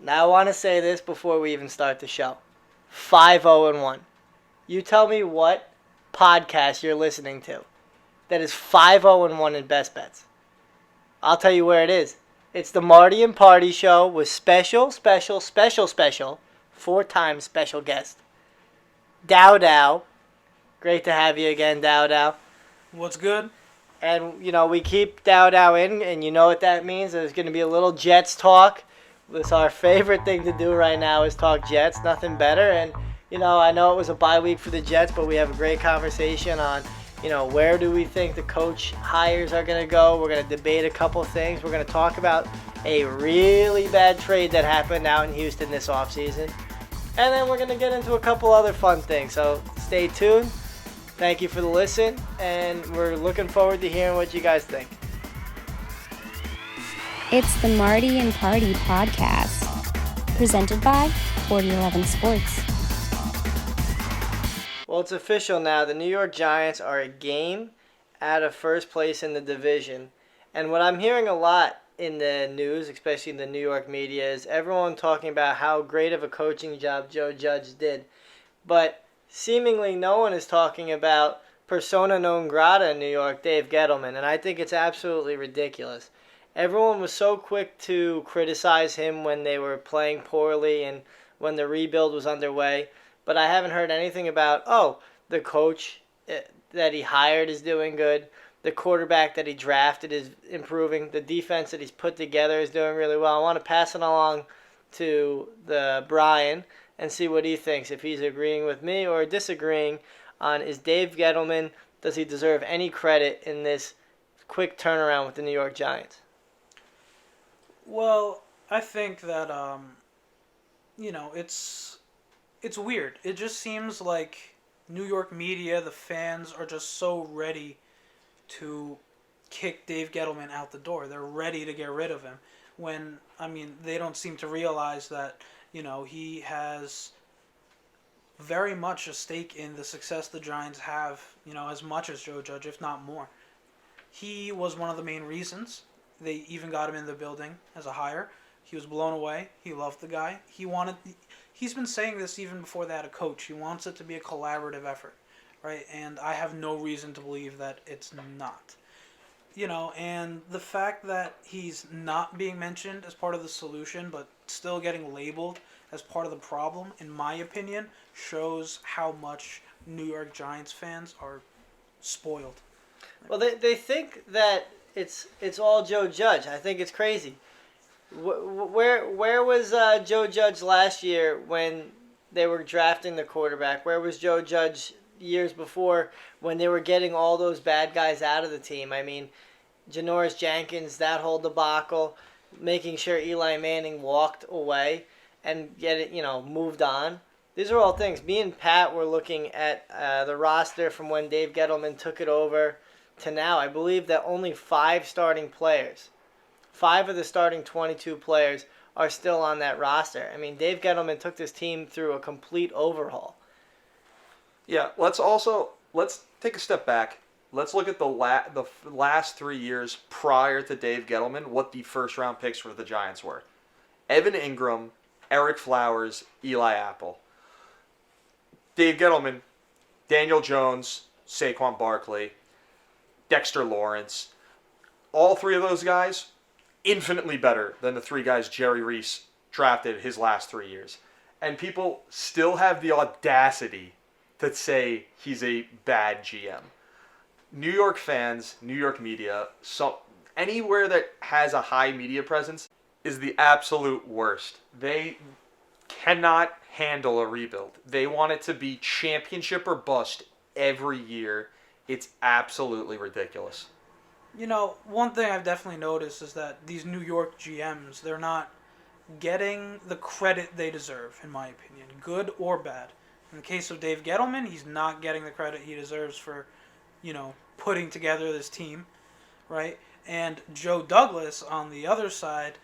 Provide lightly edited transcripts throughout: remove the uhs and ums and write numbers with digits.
Now I want to say this before we even start the show. 5-0-1. You tell me what podcast you're listening to that is 5-0-1 in best bets. I'll tell you where it is. It's the Marty and Party show with special, 4-time special guest, Dow Dow. Great to have you again, Dow Dow. What's good? And, we keep Dow Dow in, and you know what that means. There's going to be a little Jets talk. It's our favorite thing to do right now is talk Jets. Nothing better. And, I know it was a bye week for the Jets, but we have a great conversation on, where do we think the coach hires are going to go. We're going to debate a couple things. We're going to talk about a really bad trade that happened out in Houston this offseason. And then we're going to get into a couple other fun things. So stay tuned. Thank you for the listen, and we're looking forward to hearing what you guys think. It's the Marty and Party podcast, presented by 4011 Sports. Well, it's official now. The New York Giants are a game out of first place in the division. And what I'm hearing a lot in the news, especially in the New York media, is everyone talking about how great of a coaching job Joe Judge did. But seemingly no one is talking about persona non grata in New York, Dave Gettleman, and I think it's absolutely ridiculous. Everyone was so quick to criticize him when they were playing poorly and when the rebuild was underway, but I haven't heard anything about, the coach that he hired is doing good, the quarterback that he drafted is improving, the defense that he's put together is doing really well. I want to pass it along to the Brian and see what he thinks, if he's agreeing with me or disagreeing on is Dave Gettleman, does he deserve any credit in this quick turnaround with the New York Giants? Well, I think that, it's weird. It just seems like New York media, the fans, are just so ready to kick Dave Gettleman out the door. They're ready to get rid of him when, they don't seem to realize that he has very much a stake in the success the Giants have, as much as Joe Judge, if not more. He was one of the main reasons they even got him in the building as a hire. He was blown away. He loved the guy. He's been saying this even before they had a coach. He wants it to be a collaborative effort, right? And I have no reason to believe that it's not. And the fact that he's not being mentioned as part of the solution, but still getting labeled as part of the problem, in my opinion, shows how much New York Giants fans are spoiled. Well, they think that it's all Joe Judge. I think it's crazy. Where was Joe Judge last year when they were drafting the quarterback? Where was Joe Judge years before when they were getting all those bad guys out of the team? Janoris Jenkins, that whole debacle, making sure Eli Manning walked away and moved on. These are all things. Me and Pat were looking at the roster from when Dave Gettleman took it over to now. I believe that only 5 starting players, 5 of the starting 22 players, are still on that roster. Dave Gettleman took this team through a complete overhaul. Yeah, let's take a step back. Let's look at the last 3 years prior to Dave Gettleman, what the first-round picks for the Giants were. Evan Ingram, Eric Flowers, Eli Apple. Dave Gettleman, Daniel Jones, Saquon Barkley, Dexter Lawrence. All 3 of those guys, infinitely better than the 3 guys Jerry Reese drafted his last 3 years. And people still have the audacity to say he's a bad GM. New York fans, New York media, anywhere that has a high media presence is the absolute worst. They cannot handle a rebuild. They want it to be championship or bust every year. It's absolutely ridiculous. One thing I've definitely noticed is that these New York GMs, they're not getting the credit they deserve, in my opinion, good or bad. In the case of Dave Gettleman, he's not getting the credit he deserves for putting together this team, right? And Joe Douglas, on the other side,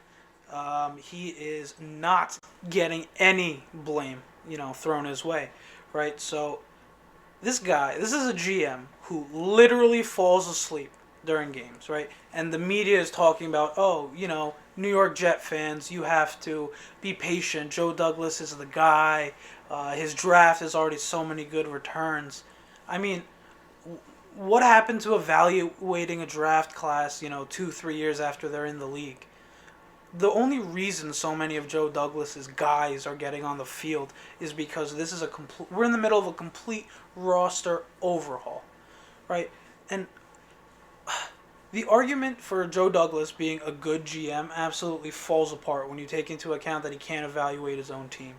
he is not getting any blame, thrown his way, right? So this is a GM who literally falls asleep during games, right? And the media is talking about, oh, New York Jet fans, you have to be patient. Joe Douglas is the guy. His draft has already so many good returns. I mean, what happened to evaluating a draft class, 2, 3 years after they're in the league? The only reason so many of Joe Douglas's guys are getting on the field is because this is we're in the middle of a complete roster overhaul, right? And the argument for Joe Douglas being a good GM absolutely falls apart when you take into account that he can't evaluate his own team.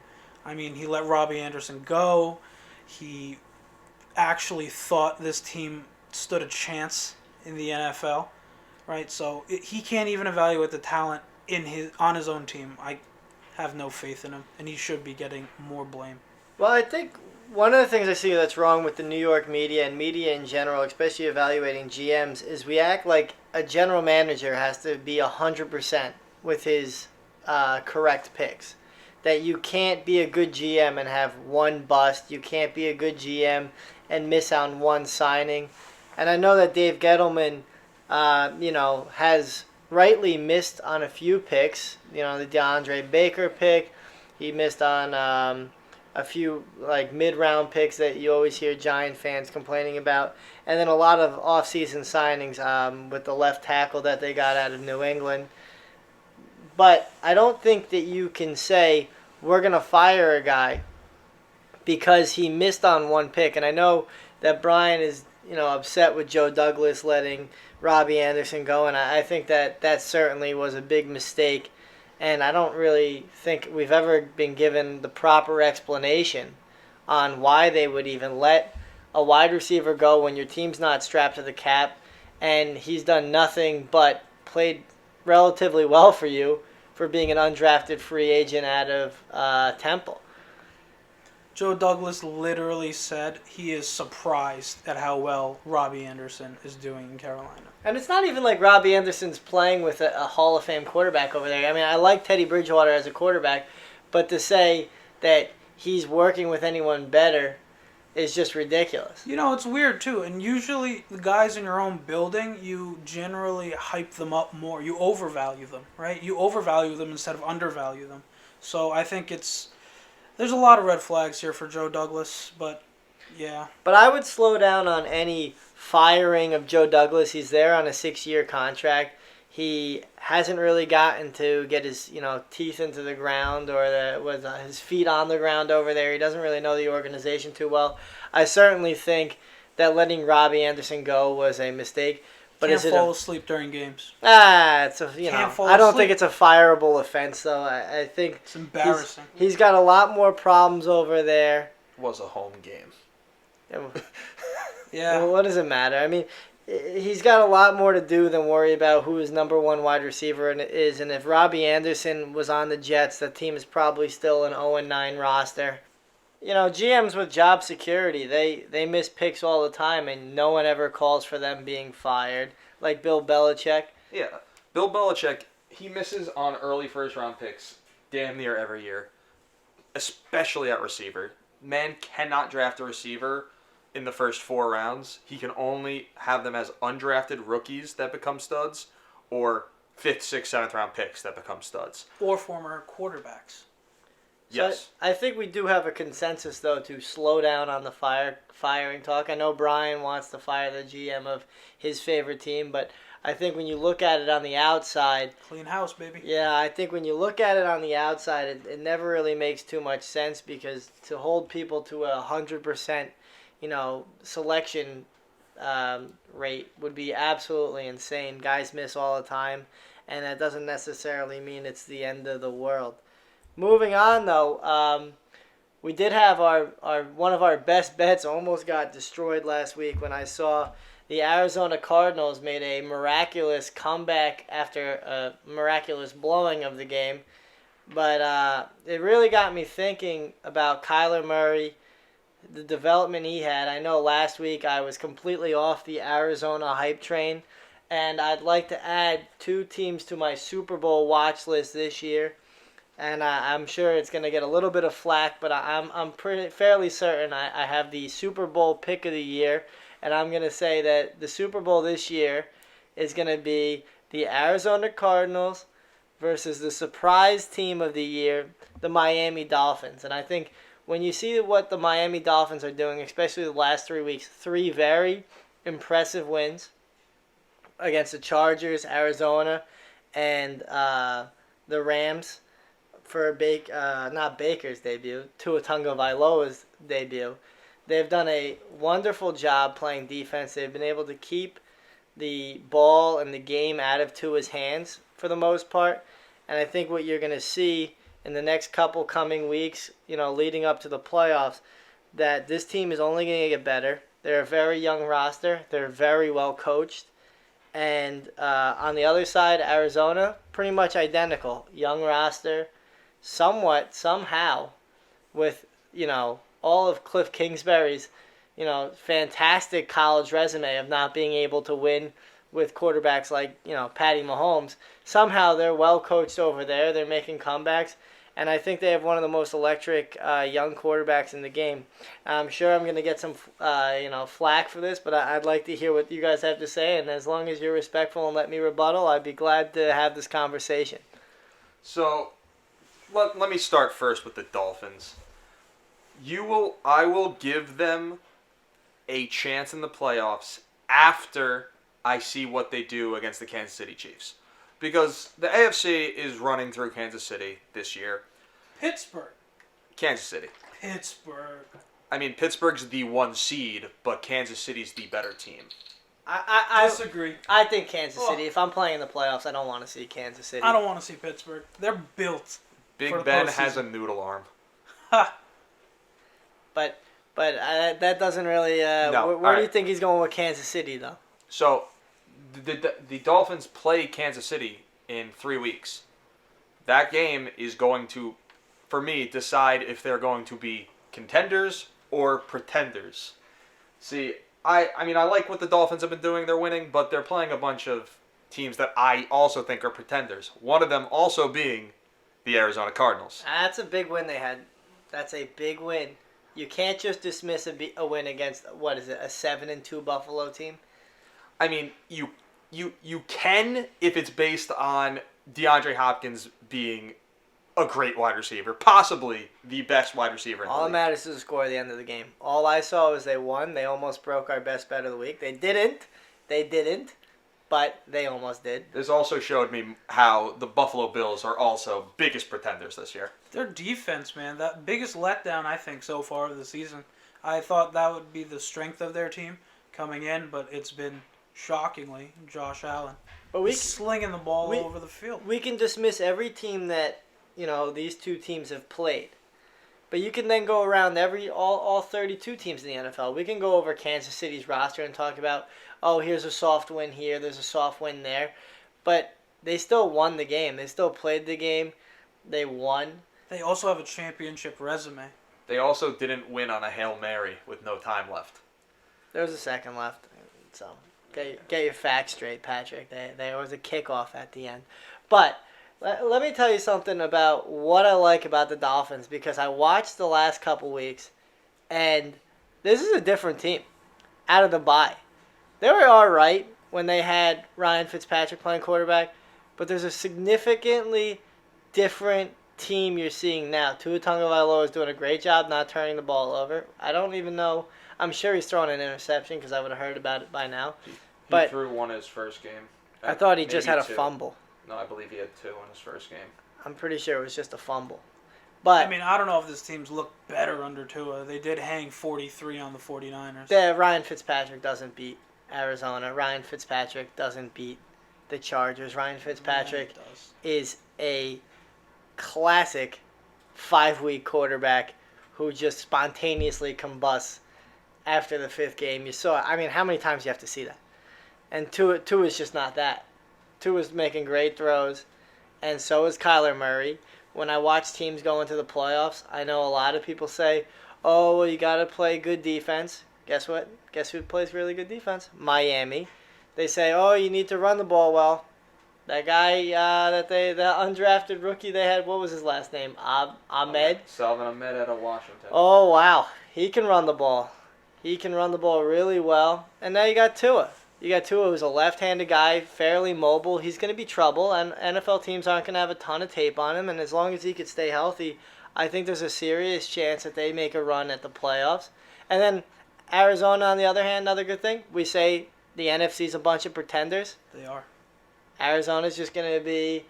I mean, he let Robbie Anderson go. He actually thought this team stood a chance in the NFL, right? So he can't even evaluate the talent on his own team. I have no faith in him, and he should be getting more blame. Well, I think one of the things I see that's wrong with the New York media and media in general, especially evaluating GMs, is we act like a general manager has to be 100% with his correct picks. That you can't be a good GM and have one bust. You can't be a good GM and miss on one signing. And I know that Dave Gettleman, has rightly missed on a few picks. The DeAndre Baker pick. He missed on a few mid-round picks that you always hear Giant fans complaining about. And then a lot of off-season signings with the left tackle that they got out of New England. But I don't think that you can say we're going to fire a guy because he missed on one pick. And I know that Brian is upset with Joe Douglas letting Robbie Anderson go, and I think that certainly was a big mistake, and I don't really think we've ever been given the proper explanation on why they would even let a wide receiver go when your team's not strapped to the cap, and he's done nothing but played relatively well for you for being an undrafted free agent out of Temple. Joe Douglas literally said he is surprised at how well Robbie Anderson is doing in Carolina. And it's not even like Robbie Anderson's playing with a Hall of Fame quarterback over there. I mean, I like Teddy Bridgewater as a quarterback, but to say that he's working with anyone better is just ridiculous. It's weird, too. And usually the guys in your own building, you generally hype them up more. You overvalue them, right? You overvalue them instead of undervalue them. So I think there's a lot of red flags here for Joe Douglas, but yeah. But I would slow down on any firing of Joe Douglas. He's there on a 6-year contract. He hasn't really gotten to get his teeth into the ground or his feet on the ground over there. He doesn't really know the organization too well. I certainly think that letting Robbie Anderson go was a mistake. But Can't fall asleep during games. It's I don't asleep. think it's a fireable offense though. I think it's embarrassing. He's got a lot more problems over there. Was a home game. Yeah. Well, what does it matter? I mean, he's got a lot more to do than worry about who his number one wide receiver is. And if Robbie Anderson was on the Jets, the team is probably still an 0-9 roster. GMs with job security, they miss picks all the time, and no one ever calls for them being fired. Like Bill Belichick. Yeah. Bill Belichick, he misses on early first-round picks damn near every year, especially at receiver. Man cannot draft a receiver in the first 4 rounds. He can only have them as undrafted rookies that become studs or 5th, 6th, 7th round picks that become studs. Or former quarterbacks. Yes. So I think we do have a consensus, though, to slow down on the firing talk. I know Brian wants to fire the GM of his favorite team, but I think when you look at it on the outside... Clean house, baby. Yeah, I think when you look at it on the outside, it never really makes too much sense because to hold people to 100%, selection rate would be absolutely insane. Guys miss all the time, and that doesn't necessarily mean it's the end of the world. Moving on, though, we did have our one of our best bets almost got destroyed last week when I saw the Arizona Cardinals made a miraculous comeback after a miraculous blowing of the game. But it really got me thinking about Kyler Murray, the development he had. I know last week I was completely off the Arizona hype train, and I'd like to add 2 teams to my Super Bowl watch list this year. And I'm sure it's going to get a little bit of flack, but I'm fairly certain I have the Super Bowl pick of the year. And I'm going to say that the Super Bowl this year is going to be the Arizona Cardinals versus the surprise team of the year, the Miami Dolphins. And I think when you see what the Miami Dolphins are doing, especially the last 3 weeks, 3 very impressive wins against the Chargers, Arizona, and the Rams for not Baker's debut, Tua Tagovailoa's debut. They've done a wonderful job playing defense. They've been able to keep the ball and the game out of Tua's hands for the most part. And I think what you're going to see in the next couple coming weeks, leading up to the playoffs, that this team is only going to get better. They're a very young roster. They're very well coached. And on the other side, Arizona, pretty much identical. Young roster, somehow, with, all of Cliff Kingsbury's, fantastic college resume of not being able to win with quarterbacks like, Patty Mahomes. Somehow they're well coached over there. They're making comebacks. And I think they have one of the most electric young quarterbacks in the game. I'm sure I'm going to get some, flack for this, but I'd like to hear what you guys have to say. And as long as you're respectful and let me rebuttal, I'd be glad to have this conversation. So, let me start first with the Dolphins. I will give them a chance in the playoffs after I see what they do against the Kansas City Chiefs. Because the AFC is running through Kansas City this year. Pittsburgh. Kansas City. Pittsburgh. I mean, Pittsburgh's the 1 seed, but Kansas City's the better team. I disagree. I think Kansas City. If I'm playing in the playoffs, I don't want to see Kansas City. I don't want to see Pittsburgh. They're built. Big Ben has a noodle arm. Ha. But that doesn't really. No. Where do you think he's going with Kansas City, though? So, the Dolphins play Kansas City in 3 weeks. That game is going to, for me, decide if they're going to be contenders or pretenders. See, I like what the Dolphins have been doing. They're winning, but they're playing a bunch of teams that I also think are pretenders. One of them also being the Arizona Cardinals. That's a big win they had. That's a big win. You can't just dismiss a win against, a 7-2 Buffalo team. I mean, you can if it's based on DeAndre Hopkins being a great wide receiver, possibly the best wide receiver in the All that league. matters is the score at the end of the game. All I saw was they won. They almost broke our best bet of the week. They didn't, but they almost did. This also showed me how the Buffalo Bills are also biggest pretenders this year. Their defense, man, that biggest letdown I think so far of the season. I thought that would be the strength of their team coming in, but it's been shockingly Josh Allen. But He's slinging the ball all over the field. We can dismiss every team that these two teams have played, but you can then go around all 32 teams in the NFL. We can go over Kansas City's roster and talk about, here's a soft win here, there's a soft win there, but they still won the game. They still played the game. They won. They also have a championship resume. They also didn't win on a Hail Mary with no time left. There was a second left, so get your facts straight, Patrick. There was a kickoff at the end. But let me tell you something about what I like about the Dolphins, because I watched the last couple weeks, and this is a different team out of the bye. They were all right when they had Ryan Fitzpatrick playing quarterback, but there's a significantly different team you're seeing now. Tua Tagovailoa is doing a great job not turning the ball over. I don't even know. I'm sure he's throwing an interception because I would have heard about it by now. He threw one his first game. I thought he just had a fumble. No, I believe he had 2 in his first game. I'm pretty sure it was just a fumble. But I mean, I don't know if this team's looked better under Tua. They did hang 43 on the 49ers. Ryan Fitzpatrick doesn't beat Arizona. Ryan Fitzpatrick doesn't beat the Chargers. Ryan Fitzpatrick is a classic 5-week quarterback who just spontaneously combusts after the 5th game. You saw, how many times do you have to see that? And Tua is just not that. Tua's making great throws, and so is Kyler Murray. When I watch teams go into the playoffs, I know a lot of people say, you got to play good defense. Guess what? Guess who plays really good defense? Miami. They say, you need to run the ball well. That guy, the undrafted rookie they had, what was his last name? Ahmed? Salvin Ahmed out of Washington. Oh, wow. He can run the ball. He can run the ball really well. And now you got Tua. You got Tua, who's a left-handed guy, fairly mobile. He's going to be trouble, and NFL teams aren't going to have a ton of tape on him. And as long as he could stay healthy, I think there's a serious chance that they make a run at the playoffs. And then Arizona, on the other hand, another good thing. We say the NFC's a bunch of pretenders. They are. Arizona's just going to be,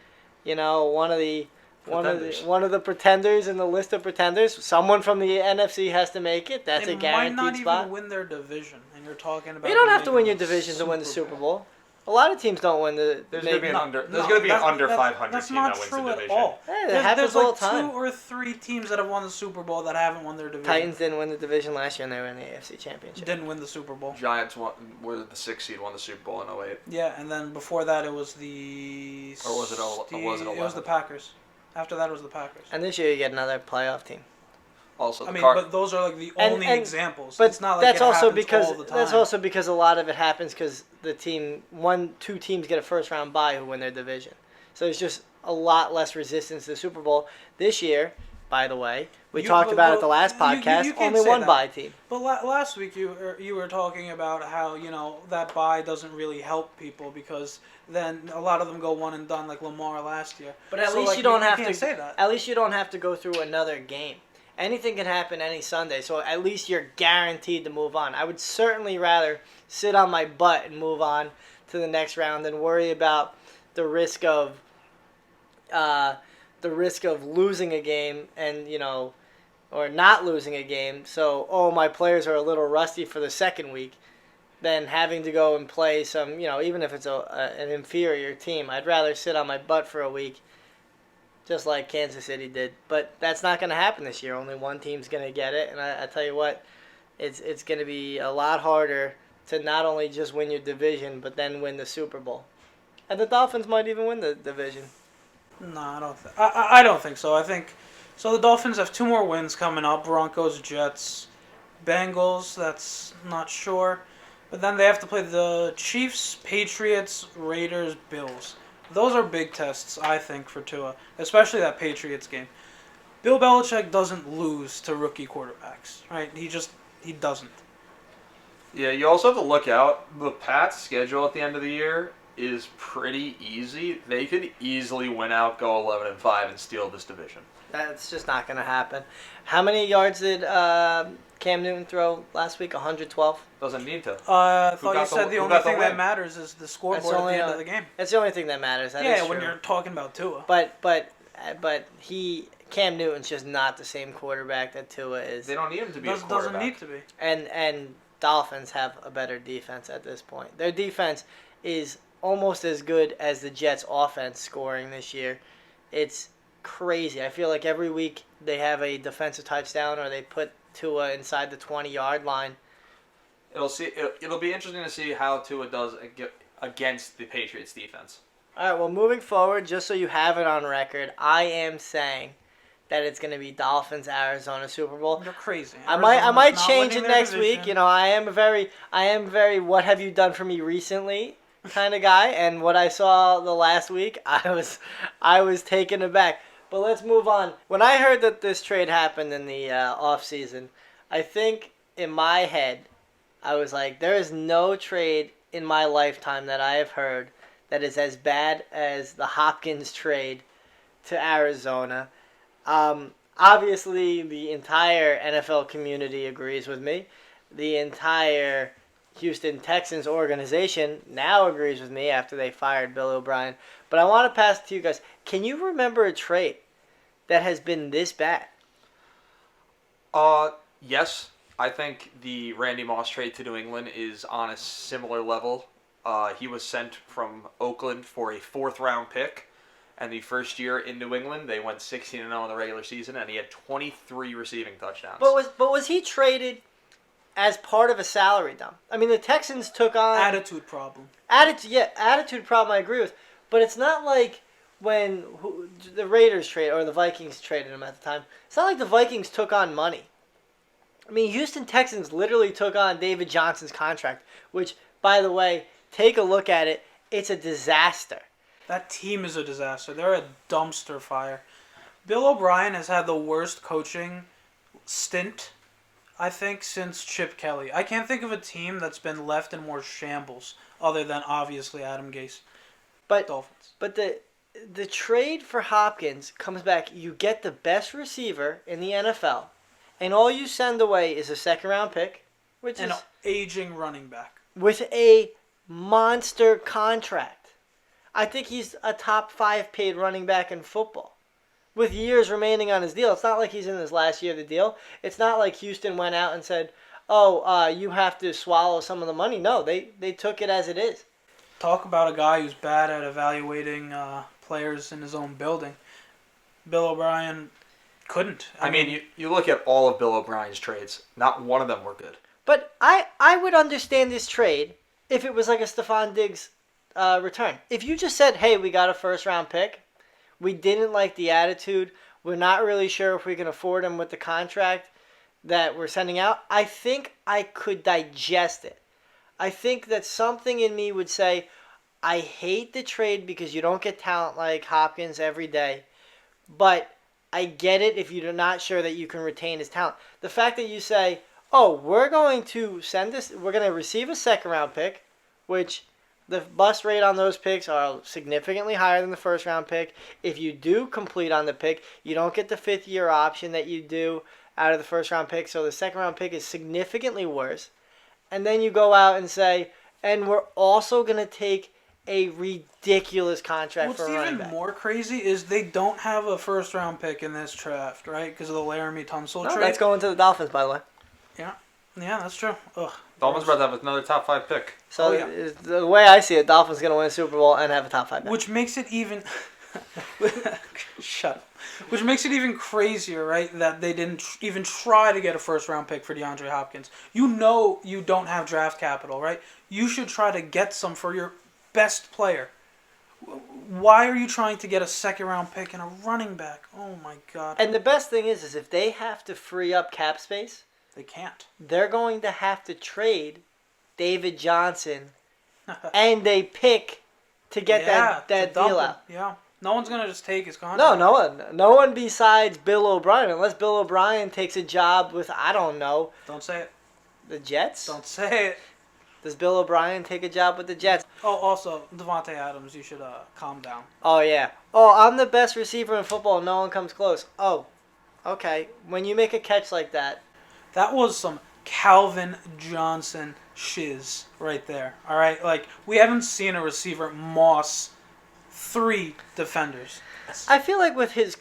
one of the Pretenders. one of the pretenders in the list of pretenders. Someone from the NFC has to make it. That's They a guaranteed might not spot. even win their division, and you're talking about. You don't have to win making your the division to win the Super Super Bowl. A lot of teams don't win the. There's going to be an No, under. There's no, going to be an that- under that- 500 that's team not that wins true the at division. all. Yeah, it There's happens like all the time. 2 or 3 teams that have won the Super Bowl that haven't won their division. Titans didn't win the division last year, and they were in the AFC Championship. Didn't win the Super Bowl. Giants were the 6th seed, won the Super Bowl in 08. Yeah, and then before that it was the. Or was it was it It was the 11? Packers. After that it was the Packers. And this year you get another playoff team. Also, I mean, but those are like the only examples. But it's not like that's it also happens because all the time. that's also because a lot of it happens because two teams get a first round bye who win their division. So there's just a lot less resistance to the Super Bowl this year. By the way, we talked about it the last podcast. you can't only say one that. bye team. But last week you were talking about how that bye doesn't really help people because then a lot of them go one and done like Lamar last year. But at So, least like, you don't have can't to say that. At least you don't have to go through another game. Anything can happen any Sunday, so at least you're guaranteed to move on. I would certainly rather sit on my butt and move on to the next round than worry about the risk of losing a game and or not losing a game. So my players are a little rusty for the second week. Than having to go and play some, even if it's an inferior team. I'd rather sit on my butt for a week, just like Kansas City did. But that's not going to happen this year. Only one team's going to get it. And I tell you what, it's going to be a lot harder to not only just win your division, but then win the Super Bowl. And the Dolphins might even win the division. No, I don't think so. I think so. The Dolphins have 2 more wins coming up: Broncos, Jets, Bengals. That's not sure. But then they have to play the Chiefs, Patriots, Raiders, Bills. Those are big tests, I think, for Tua, especially that Patriots game. Bill Belichick doesn't lose to rookie quarterbacks, right? He doesn't. Yeah, you also have to look out. The Pats' schedule at the end of the year is pretty easy. They could easily win out, go 11-5, and steal this division. That's just not going to happen. How many yards did Cam Newton throw last week? 112? Doesn't need to. I thought got you said the- the who only got the thing that win? matters is the That's scoreboard at the only end of the game. That's the only thing that matters. That Yeah, is when true. you're talking about Tua. But Cam Newton's just not the same quarterback that Tua is. They don't need him to be a Doesn't quarterback. need to be. And Dolphins have a better defense at this point. Their defense is almost as good as the Jets' offense scoring this year. It's crazy. I feel like every week they have a defensive touchdown or they put Tua inside the 20-yard line. It'll be interesting to see how Tua does against the Patriots defense. All right, well, moving forward, just so you have it on record, I am saying that it's going to be Dolphins-Arizona Super Bowl. You're crazy. I might Arizona's not change it winning their next week. division. I am very what have you done for me recently kind of guy, and what I saw the last week, I was taken aback. But let's move on. When I heard that this trade happened in the off season, I think in my head I was like, there is no trade in my lifetime that I have heard that is as bad as the Hopkins trade to Arizona. Obviously, the entire NFL community agrees with me. The entire Houston Texans organization now agrees with me after they fired Bill O'Brien. But I want to pass it to you guys. Can you remember a trade that has been this bad? Yes. I think the Randy Moss trade to New England is on a similar level. He was sent from Oakland for a 4th-round pick. And the first year in New England, they went 16-0 in the regular season, and he had 23 receiving touchdowns. But was he traded as part of a salary dump? I mean, the Texans took on Attitude problem. attitude problem. I agree with, but it's not like when the Raiders trade or the Vikings traded him at the time. It's not like the Vikings took on money. I mean, Houston Texans literally took on David Johnson's contract, which, by the way, take a look at it. It's a disaster. That team is a disaster. They're a dumpster fire. Bill O'Brien has had the worst coaching stint I think since Chip Kelly. I can't think of a team that's been left in more shambles other than obviously Adam Gase. But Dolphins. but the trade for Hopkins comes back. You get the best receiver in the NFL, and all you send away is a second round pick, which An is aging running back. with a monster contract. I think he's a top 5 paid running back in football. With years remaining on his deal. It's not like he's in his last year of the deal. It's not like Houston went out and said, oh, you have to swallow some of the money. No, they took it as it is. Talk about a guy who's bad at evaluating players in his own building. Bill O'Brien couldn't. I mean, you look at all of Bill O'Brien's trades. Not one of them were good. But I would understand this trade if it was like a Stephon Diggs return. If you just said, hey, we got a first round pick, we didn't like the attitude, we're not really sure if we can afford him with the contract that we're sending out, I think I could digest it. I think that something in me would say, I hate the trade because you don't get talent like Hopkins every day, but I get it if you're not sure that you can retain his talent. The fact that you say, oh, we're going to receive a second round pick, which the bust rate on those picks are significantly higher than the first round pick. If you do complete on the pick, you don't get the 5th year option that you do out of the first round pick, so the second round pick is significantly worse. And then you go out and say, and we're also going to take a ridiculous contract What's for a running even back. more crazy is they don't have a first round pick in this draft, right? Because of the Laramie Tunsil No, trade. that's going to the Dolphins, by the way. Yeah, that's true. Ugh. Dolphins about to have another top 5 pick. So Oh, yeah. the way I see it, Dolphins going to win a Super Bowl and have a top 5 pick. Which makes it even... Shut up. Which makes it even crazier, right? That they didn't even try to get a first round pick for DeAndre Hopkins. You know you don't have draft capital, right? You should try to get some for your best player. Why are you trying to get a second round pick and a running back? Oh my God. And the best thing is if they have to free up cap space, They can't. they're going to have to trade David Johnson and a pick to get that to dump deal him. out. Yeah. No one's going to just take his contract. No one besides Bill O'Brien, unless Bill O'Brien takes a job with, I don't know, Don't say it. the Jets? Don't say it. Does Bill O'Brien take a job with the Jets? Oh, also, Devontae Adams, you should calm down. Oh, yeah. Oh, I'm the best receiver in football. No one comes close. Oh, okay. When you make a catch like that. That was some Calvin Johnson shiz right there. All right? Like, we haven't seen a receiver moss 3 defenders. I feel like with his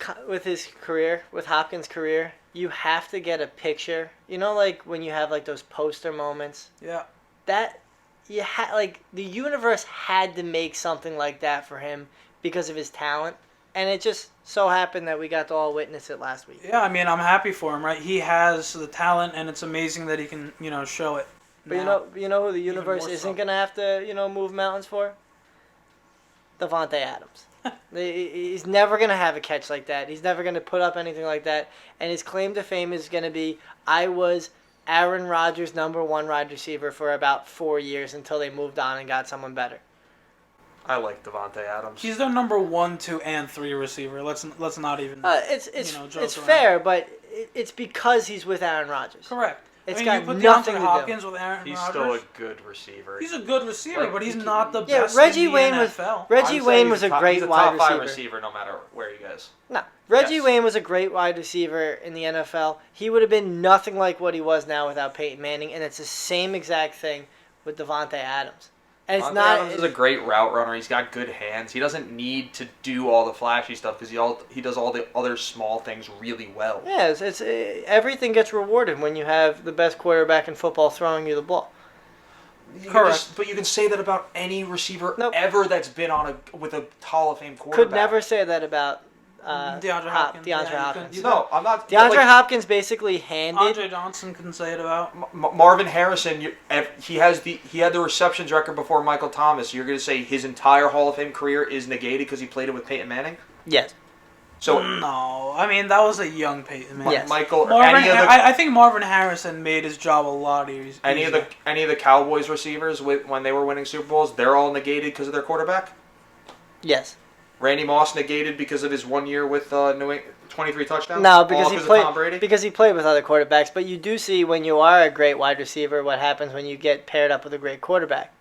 career, with Hopkins' career, you have to get a picture. You know, like when you have like those poster moments. Yeah. That the universe had to make something like that for him because of his talent, and it just so happened that we got to all witness it last week. Yeah, I mean, I'm happy for him, right? He has the talent, and it's amazing that he can, show it. But now. you know who the universe more isn't so. gonna have to move mountains for? Devontae Adams. He's never gonna have a catch like that. He's never gonna put up anything like that. And his claim to fame is gonna be, I was Aaron Rodgers' #1 wide receiver for about 4 years until they moved on and got someone better. I like Devontae Adams. He's their number 1, 2, and 3 receiver. Let's not even. It's joke around. fair, but it's because he's with Aaron Rodgers. Correct. It's you got put nothing DeAndre to do. Hopkins with Aaron He's Rodgers. still a good receiver. He's a good receiver, Like, but he's not the Yeah, best Reggie in the Wayne was NFL. Reggie Wayne was a great he's a wide top 5 receiver. receiver no matter where he goes. No, Reggie Yes. Wayne was a great wide receiver in the NFL. He would have been nothing like what he was now without Peyton Manning, and it's the same exact thing with Devontae Adams. And it's Devontae not. Adams is a great route runner. He's got good hands. He doesn't need to do all the flashy stuff because he does all the other small things really well. Yeah, it's everything gets rewarded when you have the best quarterback in football throwing you the ball. Correct. But you can say that about any receiver Nope. ever that's been with a Hall of Fame quarterback. Could never say that about DeAndre Hopkins. DeAndre Yeah, you Hopkins. couldn't- No, I'm not. DeAndre like, Hopkins basically handed. Andre Johnson can say it about. Marvin Harrison, he had the receptions record before Michael Thomas. You're going to say his entire Hall of Fame career is negated because he played it with Peyton Manning? Yes. So No, I mean that was a young Peyton Manning. Yes. Michael, I think Marvin Harrison made his job a lot easier. any of the Cowboys receivers when they were winning Super Bowls, they're all negated because of their quarterback. Yes. Randy Moss negated because of his 1 year with New England, 23 touchdowns? No, because All he of played Tom Brady? because he played with other quarterbacks. But you do see when you are a great wide receiver, what happens when you get paired up with a great quarterback.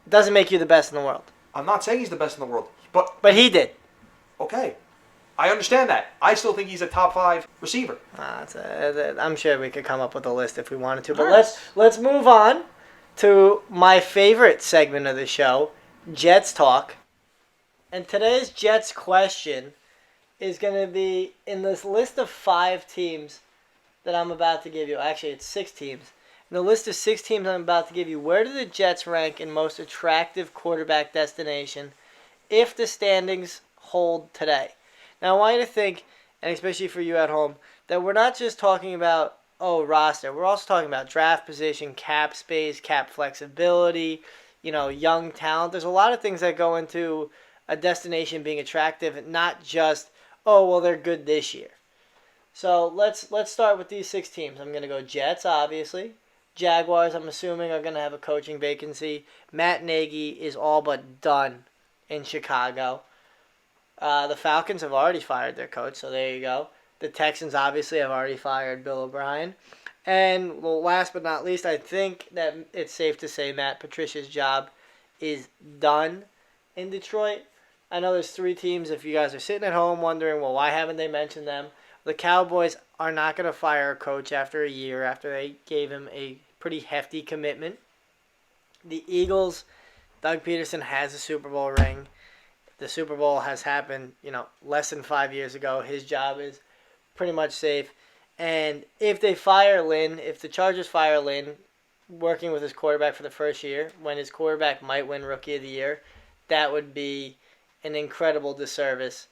It doesn't make you the best in the world. I'm not saying he's the best in the world, but But he did. okay. I understand that. I still think he's a top 5 receiver. I'm sure we could come up with a list if we wanted to. But Nice. let's move on to my favorite segment of the show, Jets Talk. And today's Jets question is going to be in this list of 5 teams that I'm about to give you. Actually, it's 6 teams. In the list of 6 teams I'm about to give you, where do the Jets rank in most attractive quarterback destination if the standings hold today? Now, I want you to think, and especially for you at home, that we're not just talking about, roster. We're also talking about draft position, cap space, cap flexibility, young talent. There's a lot of things that go into a destination being attractive, not just, they're good this year. So let's start with these 6 teams. I'm going to go Jets, obviously. Jaguars, I'm assuming, are going to have a coaching vacancy. Matt Nagy is all but done in Chicago. The Falcons have already fired their coach, so there you go. The Texans obviously have already fired Bill O'Brien. And last but not least, I think that it's safe to say Matt Patricia's job is done in Detroit. I know there's 3 teams. If you guys are sitting at home wondering, why haven't they mentioned them? The Cowboys are not going to fire a coach after a year, after they gave him a pretty hefty commitment. The Eagles, Doug Peterson has a Super Bowl ring. The Super Bowl has happened, less than 5 years ago. His job is pretty much safe. And if they fire Lynn, if the Chargers fire Lynn, working with his quarterback for the first year, when his quarterback might win Rookie of the Year, that would be an incredible disservice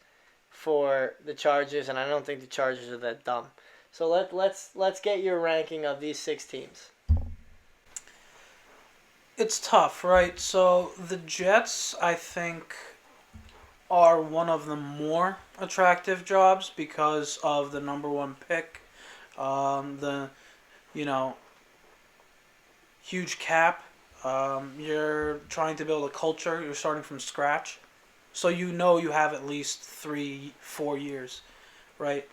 for the Chargers, and I don't think the Chargers are that dumb. So let's get your ranking of these 6 teams. It's tough, right? So the Jets, I think, are one of the more attractive jobs because of the number 1 pick, the huge cap. You're trying to build a culture. You're starting from scratch, so you have at least 3-4 years, right?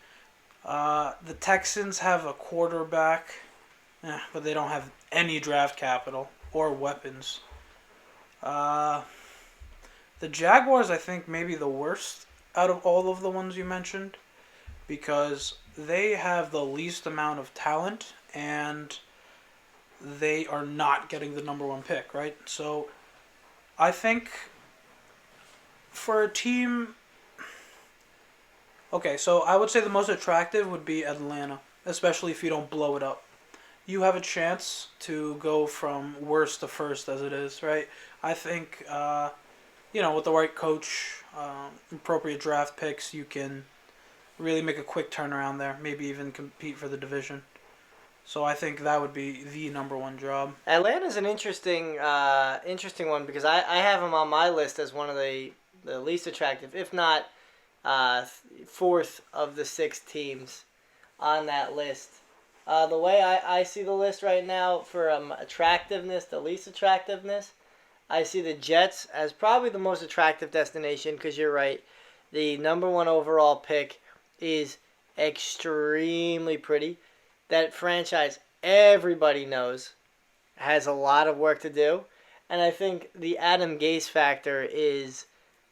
The Texans have a quarterback, but they don't have any draft capital or weapons. The Jaguars, I think, may be the worst out of all of the ones you mentioned because they have the least amount of talent and they are not getting the number 1 pick, right? So I think for a team... Okay, so I would say the most attractive would be Atlanta, especially if you don't blow it up. You have a chance to go from worst to first as it is, right? I think... with the right coach, appropriate draft picks, you can really make a quick turnaround there. Maybe even compete for the division. So I think that would be the number 1 job. Atlanta's an interesting one because I have them on my list as one of the least attractive, if not 4th of the 6 teams on that list. The way I see the list right now for attractiveness, the least attractiveness, I see the Jets as probably the most attractive destination because you're right. The number 1 overall pick is extremely pretty. That franchise, everybody knows, has a lot of work to do. And I think the Adam Gase factor is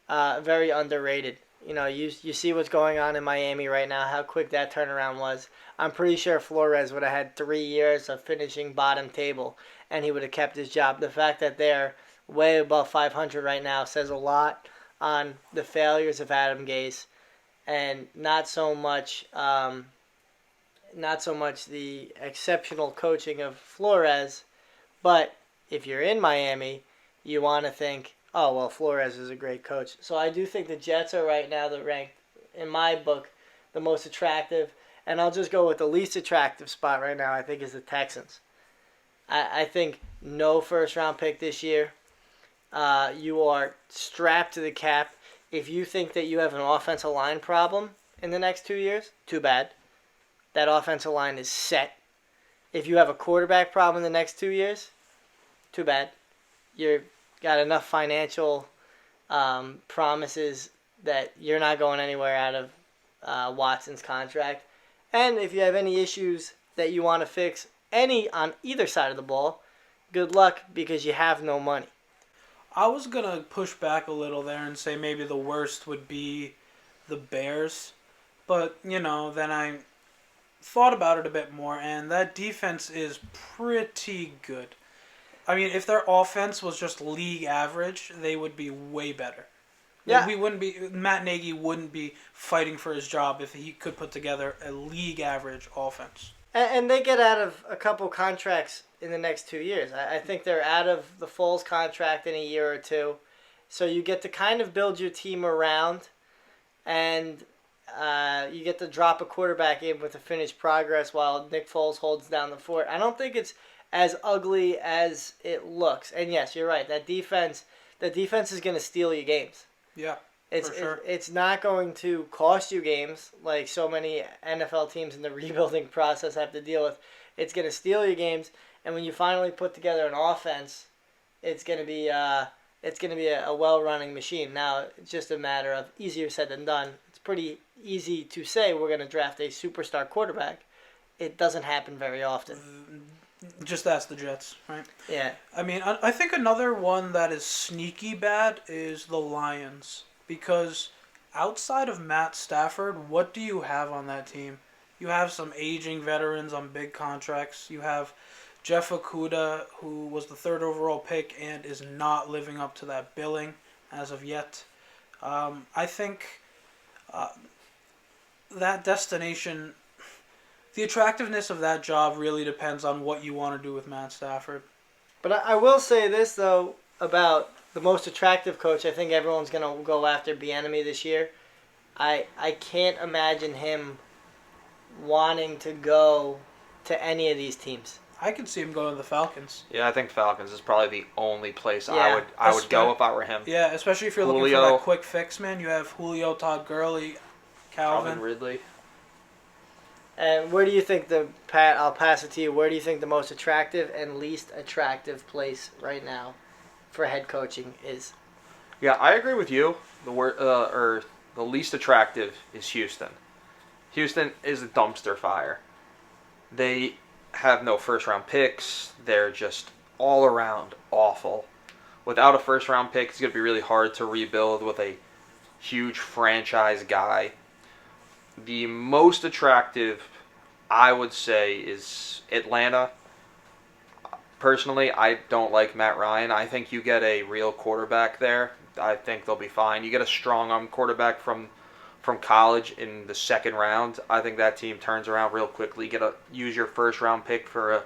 very underrated. You see what's going on in Miami right now, how quick that turnaround was. I'm pretty sure Flores would have had 3 years of finishing bottom table, and he would have kept his job. The fact that they're way above 500 right now says a lot on the failures of Adam Gase, and not so much the exceptional coaching of Flores. But if you're in Miami, you want to think, Flores is a great coach. So I do think the Jets are right now ranked, in my book, the most attractive. And I'll just go with the least attractive spot right now, I think, is the Texans. I think no first-round pick this year. You are strapped to the cap. If you think that you have an offensive line problem in the next 2 years, too bad. That offensive line is set. If you have a quarterback problem in the next 2 years, too bad. You've got enough financial promises that you're not going anywhere out of Watson's contract. And if you have any issues that you want to fix on either side of the ball, good luck because you have no money. I was going to push back a little there and say maybe the worst would be the Bears. But, then I thought about it a bit more, and that defense is pretty good. I mean, if their offense was just league average, they would be way better. Yeah. Matt Nagy wouldn't be fighting for his job if he could put together a league average offense. And they get out of a couple contracts in the next 2 years. I think they're out of the Foles contract in a year or two. So you get to kind of build your team around, and you get to drop a quarterback in with a finished progress while Nick Foles holds down the fort. I don't think it's as ugly as it looks. And yes, you're right. That defense is going to steal you games. Yeah, for sure. It's not going to cost you games like so many NFL teams in the rebuilding process have to deal with. It's going to steal you games, and when you finally put together an offense, it's going to be a well-running machine. Now, it's just a matter of easier said than done. It's pretty easy to say we're going to draft a superstar quarterback. It doesn't happen very often. Just ask the Jets, right? Yeah. I mean, I think another one that is sneaky bad is the Lions. Because outside of Matt Stafford, what do you have on that team? You have some aging veterans on big contracts. You have Jeff Okuda, who was the 3rd overall pick and is not living up to that billing as of yet. I think that destination, the attractiveness of that job really depends on what you want to do with Matt Stafford. But I will say this, though, about the most attractive coach. I think everyone's going to go after Bieniemy this year. I can't imagine him wanting to go to any of these teams. I could see him going to the Falcons. Yeah, I think Falcons is probably the only place Yeah. I would go if I were him. Yeah, especially if you're looking for Julio. that quick fix, man. You have Julio, Todd Gurley, Calvin. Ridley. And where do you think I'll pass it to you. Where do you think the most attractive and least attractive place right now for head coaching is? Yeah, I agree with you. The least attractive is Houston. Houston is a dumpster fire. They have no first-round picks. They're just all around awful. Without a first-round pick, it's going to be really hard to rebuild with a huge franchise guy. The most attractive, I would say, is Atlanta. Personally, I don't like Matt Ryan. I think you get a real quarterback there. I think they'll be fine. You get a strong-arm quarterback from college in the 2nd round. I think that team turns around real quickly. Use your first-round pick for a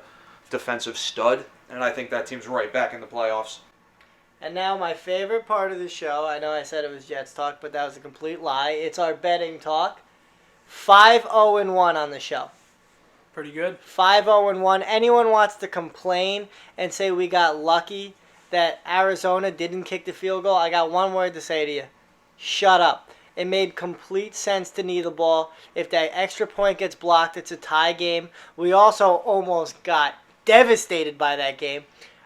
defensive stud, and I think that team's right back in the playoffs. And now my favorite part of the show. I know I said it was Jets talk, but that was a complete lie. It's our betting talk. 5-0-1 on the show. Pretty good. 5-0-1. Anyone wants to complain and say we got lucky that Arizona didn't kick the field goal, I got one word to say to you. Shut up. It made complete sense to knee the ball. If that extra point gets blocked, it's a tie game. We also almost got devastated by that game.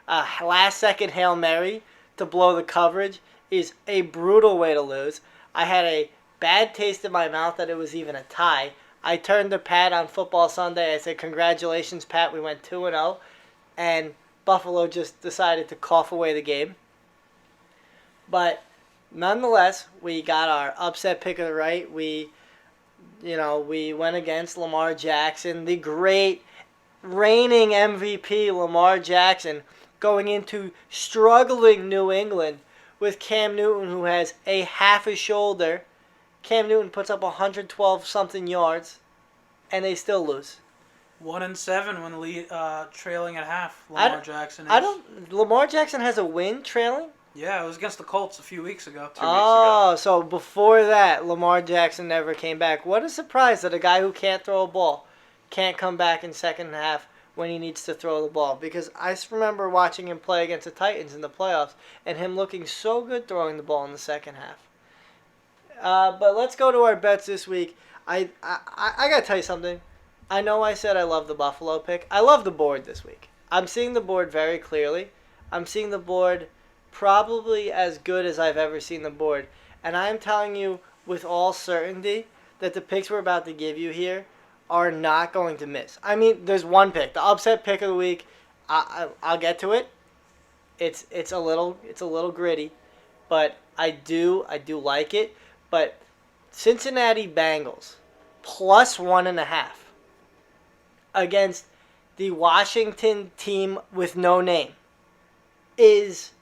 Last-second Hail Mary to blow the coverage is a brutal way to lose. I had a bad taste in my mouth that it was even a tie. I turned to Pat on Football Sunday. I said, congratulations, Pat. We went 2-0. And Buffalo just decided to cough away the game. But nonetheless, we got our upset pick of the right. We went against Lamar Jackson, the great reigning MVP Lamar Jackson, going into struggling New England with Cam Newton, who has a half a shoulder. Cam Newton puts up 112-something yards, and they still lose. 1-7 when trailing at half. Lamar Jackson is. Lamar Jackson has a win trailing? Yeah, it was against the Colts a few weeks ago. 2 weeks ago. So before that, Lamar Jackson never came back. What a surprise that a guy who can't throw a ball can't come back in second half when he needs to throw the ball. Because I remember watching him play against the Titans in the playoffs and him looking so good throwing the ball in the second half. But let's go to our bets this week. I got to tell you something. I know I said I love the Buffalo pick. I love the board this week. I'm seeing the board very clearly. I'm seeing the board probably as good as I've ever seen the board. And I'm telling you with all certainty that the picks we're about to give you here are not going to miss. I mean, there's one pick, the upset pick of the week. I'll get to it. It's a little gritty, but I do like it. But Cincinnati Bengals plus 1.5 against the Washington team with no name is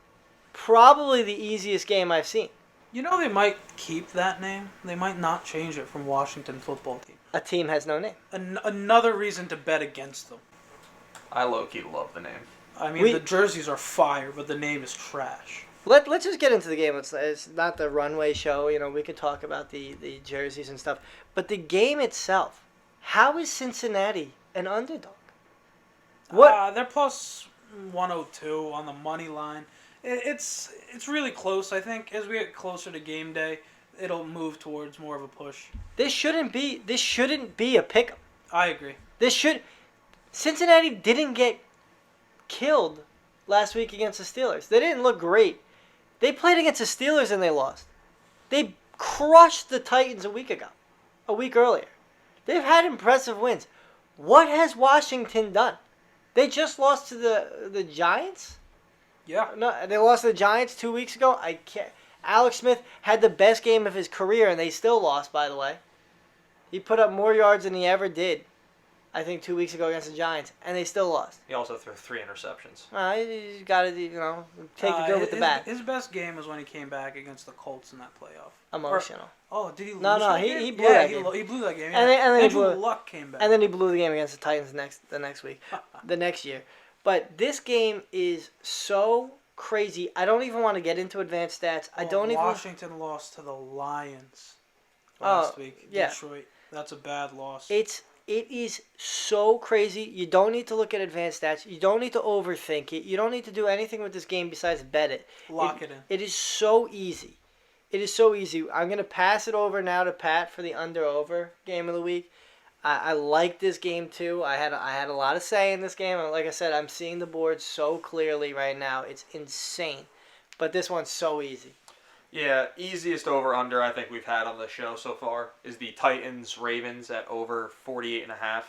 probably the easiest game I've seen. You know they might keep that name. They might not change it from Washington Football Team. A team has no name. Another reason to bet against them. I low-key love the name. I mean, the jerseys are fire, but the name is trash. Let's just get into the game. It's not the runway show. You know, we could talk about the jerseys and stuff. But the game itself, how is Cincinnati an underdog? What? They're plus 102 on the money line. It's really close. I think as we get closer to game day, it'll move towards more of a push. This shouldn't be a pick. I agree. Cincinnati didn't get killed last week against the Steelers. They didn't look great. They played against the Steelers and they lost. They crushed the Titans a week earlier. They've had impressive wins. What has Washington done? They just lost to the Giants? Yeah. No, they lost to the Giants 2 weeks ago. I can't. Alex Smith had the best game of his career, and they still lost, by the way. He put up more yards than he ever did, I think, 2 weeks ago against the Giants, and they still lost. He also threw 3 interceptions. You got to, take the good with the bad. His best game was when he came back against the Colts in that playoff. Emotional. Did he lose No, that he game? blew that game. He blew that game. And then he Andrew blew- Luck came back. And then he blew the game against the Titans the next week, the next year. But this game is so crazy. I don't even want to get into advanced stats. Washington lost to the Lions last week. Yeah. Detroit. That's a bad loss. It is so crazy. You don't need to look at advanced stats. You don't need to overthink it. You don't need to do anything with this game besides bet it. Lock it in. It is so easy. It is so easy. I'm going to pass it over now to Pat for the under-over game of the week. I like this game too. I had a lot of say in this game. And like I said, I'm seeing the board so clearly right now. It's insane. But this one's so easy. Yeah, easiest over-under I think we've had on the show so far is the Titans-Ravens at over 48.5.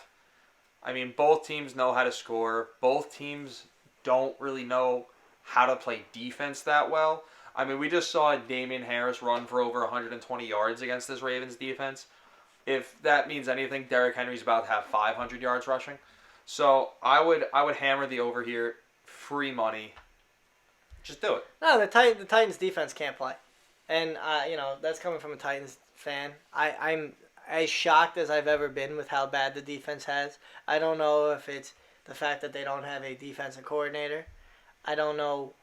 I mean, both teams know how to score. Both teams don't really know how to play defense that well. I mean, we just saw Damian Harris run for over 120 yards against this Ravens defense. If that means anything, Derrick Henry's about to have 500 yards rushing. So I would hammer the over here. Free money. Just do it. No, the Titans defense can't play. And, that's coming from a Titans fan. I'm as shocked as I've ever been with how bad the defense has. I don't know if it's the fact that they don't have a defensive coordinator. I don't know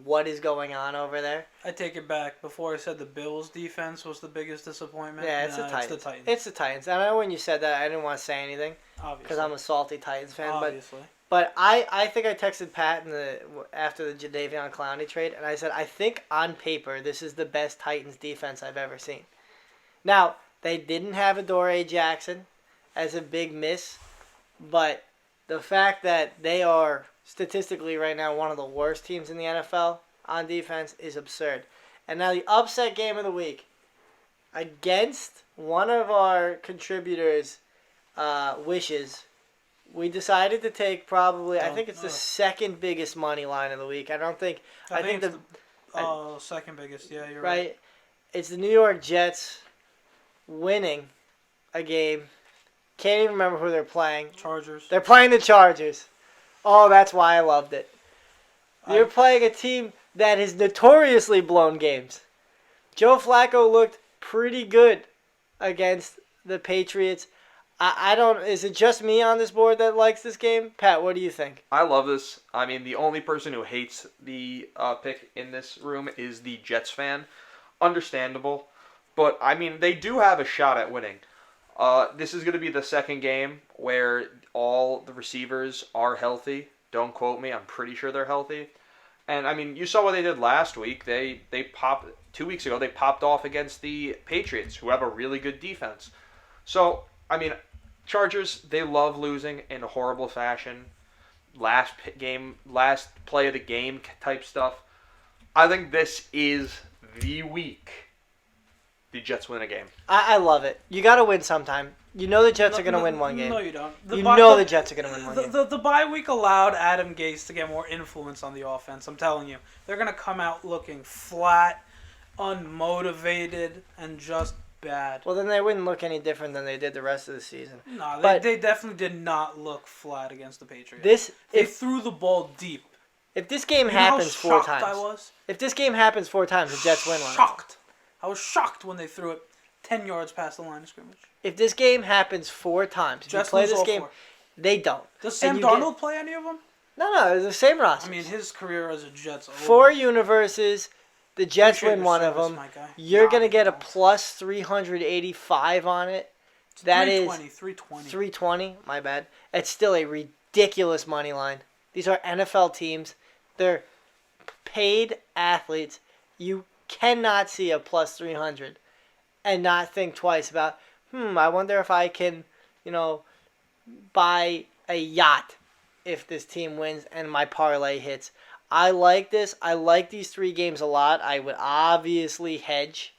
what is going on over there. I take it back. Before I said the Bills' defense was the biggest disappointment. Yeah, it's the Titans. It's the Titans. And I know when you said that, I didn't want to say anything. Obviously. Because I'm a salty Titans fan. Obviously. But I think I texted Pat after the Jadeveon Clowney trade, and I said, I think on paper this is the best Titans defense I've ever seen. Now, they didn't have Adoree Jackson as a big miss, but the fact that they are statistically right now one of the worst teams in the NFL on defense is absurd. And now the upset game of the week against one of our contributors' wishes. We decided to take probably, I think it's the second biggest money line of the week. I think it's the second biggest. Yeah, you're right. It's the New York Jets winning a game. Can't even remember who they're playing. Chargers. They're playing the Chargers. Oh, that's why I loved it. You're playing a team that has notoriously blown games. Joe Flacco looked pretty good against the Patriots. I don't. Is it just me on this board that likes this game? Pat, what do you think? I love this. I mean, the only person who hates the pick in this room is the Jets fan. Understandable. But, I mean, they do have a shot at winning. This is going to be the second game where all the receivers are healthy. Don't quote me. I'm pretty sure they're healthy. And, I mean, you saw what they did last week. They popped 2 weeks ago. They popped off against the Patriots, who have a really good defense. So, I mean, Chargers, they love losing in a horrible fashion. Last play of the game type stuff. I think this is the week the Jets win a game. I love it. You got to win sometime. You know the Jets are going to win one game. No, you don't. The Jets are going to win one game. The bye week allowed Adam Gase to get more influence on the offense. I'm telling you. They're going to come out looking flat, unmotivated, and just bad. Well, then they wouldn't look any different than they did the rest of the season. No, But- they definitely did not look flat against the Patriots. They If threw the ball deep. this game You know how happens 4 shocked I times. was? If this game happens 4 times, the Jets win one. Shocked. I was shocked when they threw it 10 yards past the line of scrimmage. If this game happens 4 times, if you Jets play lose this all game, 4. they don't. Does Sam And you Darnold play any of them? No, it's the same roster. I mean, his career as a Jets. 4 universes. The Jets Appreciate win your one of service, them. my guy. You're Nah, going to get a no. plus 385 on it. That is 320. 320. My bad. It's still a ridiculous money line. These are NFL teams. They're paid athletes. You cannot see a plus 300 and not think twice about, I wonder if I can, buy a yacht if this team wins and my parlay hits. I like this. I like these 3 games a lot. I would obviously hedge.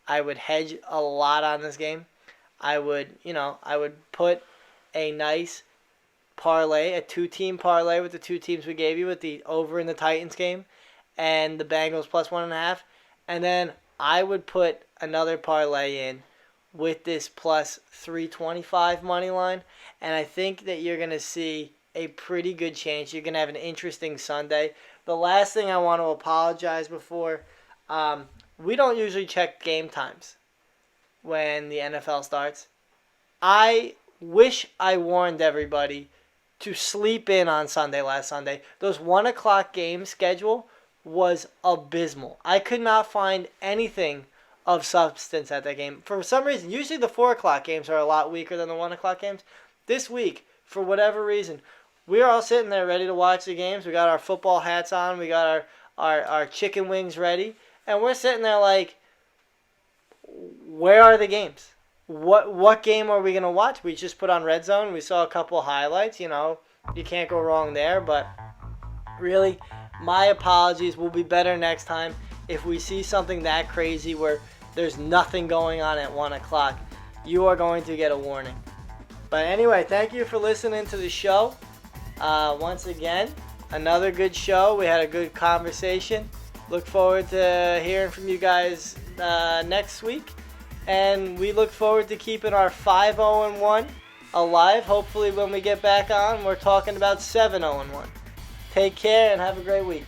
I would hedge a lot on this game. I would put a nice parlay, a 2-team parlay with the 2 teams we gave you with the over in the Titans game and the Bengals plus 1.5. And then I would put another parlay in with this plus 325 money line. And I think that you're going to see a pretty good chance. You're going to have an interesting Sunday. The last thing I want to apologize before, we don't usually check game times when the NFL starts. I wish I warned everybody to sleep in on Sunday last Sunday. Those 1 o'clock game schedule was abysmal. I could not find anything of substance at that game. For some reason, usually the 4 o'clock games are a lot weaker than the 1 o'clock games. This week, for whatever reason, we're all sitting there ready to watch the games. We got our football hats on. We got our chicken wings ready. And we're sitting there like, where are the games? What game are we going to watch? We just put on Red Zone. We saw a couple of highlights. You can't go wrong there. But really, my apologies. We'll be better next time. If we see something that crazy where there's nothing going on at 1 o'clock, you are going to get a warning. But anyway, thank you for listening to the show. Once again, another good show. We had a good conversation. Look forward to hearing from you guys next week. And we look forward to keeping our 5-0-1 alive. Hopefully when we get back on, we're talking about 7-0-1. Take care and have a great week.